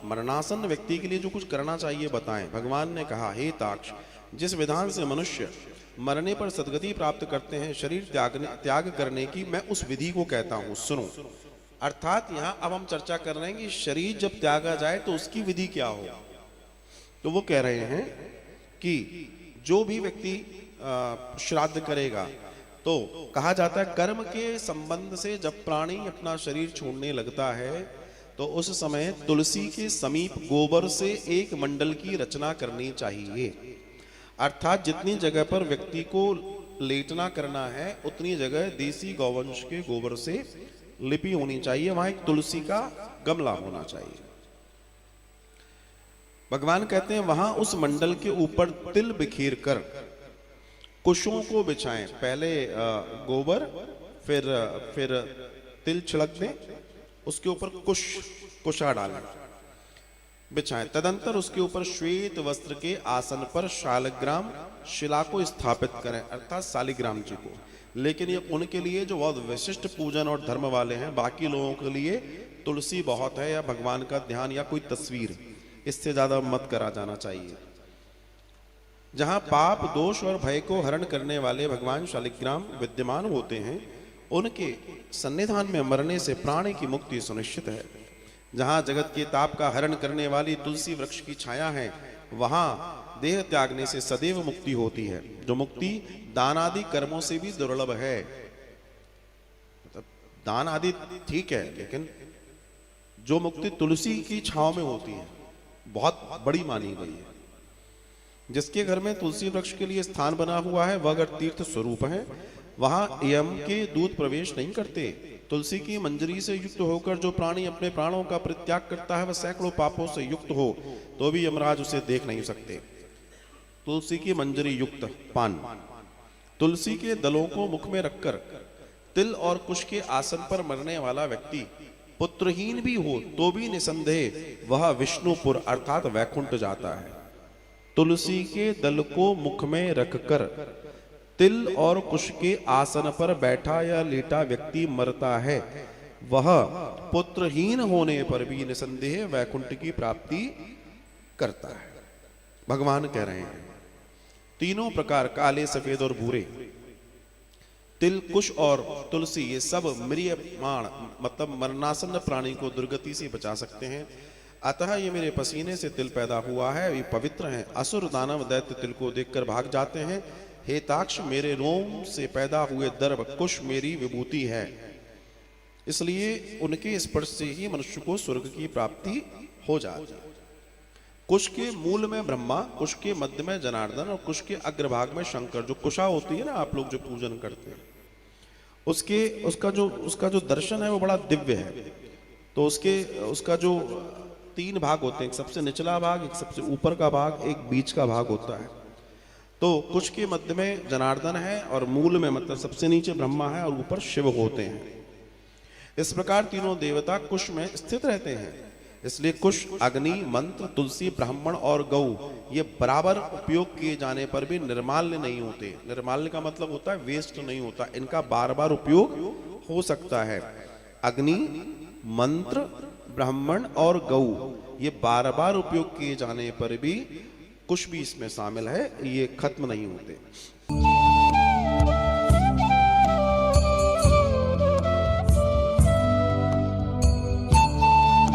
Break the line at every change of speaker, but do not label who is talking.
मरणासन्न व्यक्ति के लिए जो कुछ करना चाहिए बताएं। भगवान ने कहा, हे ताक्ष, जिस विधान से मनुष्य मरने पर सद्गति प्राप्त करते हैं, शरीर त्याग करने की, मैं उस विधि को कहता हूं, सुनो। अर्थात यहाँ अब हम चर्चा कर रहे हैं कि शरीर जब त्यागा जाए तो उसकी विधि क्या हो। तो वो कह रहे हैं कि जो भी व्यक्ति श्राद्ध करेगा तो कहा जाता है कर्म के संबंध से जब प्राणी अपना शरीर छोड़ने लगता है तो उस समय तुलसी के समीप गोबर से एक मंडल की रचना करनी चाहिए। अर्थात जितनी जगह पर व्यक्ति को लेटना करना है उतनी जगह देसी गौवंश के गोबर से लिपि होनी चाहिए, वहां एक तुलसी का गमला होना चाहिए। भगवान कहते हैं वहां उस मंडल के ऊपर तिल बिखेर कर कुशों को बिछाएं। पहले गोबर, फिर तिल छिड़क दें, उसके ऊपर कुशा डालें, बिछाएं। तदंतर उसके ऊपर श्वेत वस्त्र के आसन पर शालग्राम शिला को स्थापित करें, अर्थात शालिग्राम जी को। लेकिन ये उनके लिए जो बहुत विशिष्ट पूजन और धर्म वाले हैं, बाकी लोगों के लिए तुलसी बहुत है, या भगवान का ध्यान या कोई तस्वीर, इससे ज्यादा मत करा जाना चाहिए। जहां पाप दोष और भय को हरण करने वाले भगवान शालिग्राम विद्यमान होते हैं, उनके सन्निधान में मरने से प्राणी की मुक्ति सुनिश्चित है। जहां जगत के ताप का हरण करने वाली तुलसी वृक्ष की छाया है, वहां देह त्यागने से सदैव मुक्ति होती है, जो मुक्ति दान आदि कर्मों से भी दुर्लभ है। दान आदि ठीक है, लेकिन जो मुक्ति तुलसी की छांव में होती है बहुत बड़ी मानी गई है। जिसके घर में तुलसी वृक्ष के लिए स्थान बना हुआ है, वह अगर तीर्थ स्वरूप है, वहां यम के दूत प्रवेश नहीं करते। तुलसी की मंजरी से युक्त होकर जो प्राणी अपने प्राणों का परित्याग करता है, वह सैकड़ों पापों से युक्त हो तो भी यमराज उसे देख नहीं सकते। तुलसी की मंजरी युक्त पान, तुलसी के दलों को मुख में रखकर तिल और कुश के आसन पर मरने वाला व्यक्ति पुत्रहीन भी हो तो भी निसंदेह वह विष्णुपुर अर्थात वैकुंठ जाता है। तुलसी के दल को मुख में रखकर तिल और कुश के आसन पर बैठा या लेटा व्यक्ति मरता है, वह पुत्रहीन होने पर भी निसंदेह वैकुंठ की प्राप्ति करता है। भगवान कह रहे हैं तीनों प्रकार, काले, सफेद और भूरे, तिल, कुश और तुलसी, ये सब म्रियमाण मतलब मरणासन्न प्राणी को दुर्गति से बचा सकते हैं। अतः ये मेरे पसीने से तिल पैदा हुआ है, ये पवित्र हैं। असुर दानव दैत्य तिल को देखकर भाग जाते हैं। हे ताक्ष, मेरे रोम से पैदा हुए दर्भ कुश मेरी विभूति है, इसलिए उनके स्पर्श से ही मनुष्य को स्वर्ग की प्राप्ति हो जाती है। कुश के मूल में ब्रह्मा, कुश के मध्य में जनार्दन और कुश के अग्रभाग में शंकर। जो कुशा होती है ना, आप लोग जो पूजन करते हैं, उसका जो दर्शन है वो बड़ा दिव्य है। तो उसका जो 3 भाग होते हैं, एक सबसे निचला भाग, एक सबसे ऊपर का भाग, एक बीच का भाग होता है। तो कुश के मध्य में जनार्दन है और मूल में मतलब सबसे नीचे ब्रह्मा है और ऊपर शिव होते हैं। इस प्रकार तीनों देवता कुश में स्थित रहते हैं। इसलिए कुश, अग्नि, मंत्र, तुलसी, ब्राह्मण और गौ ये बराबर उपयोग किए जाने पर भी निर्माल्य नहीं होते। निर्माल्य का मतलब होता है वेस्ट नहीं होता, इनका बार बार उपयोग हो सकता है। अग्नि, मंत्र, ब्राह्मण और गौ ये बार बार उपयोग किए जाने पर भी कुछ भी इसमें शामिल है, ये खत्म नहीं होते।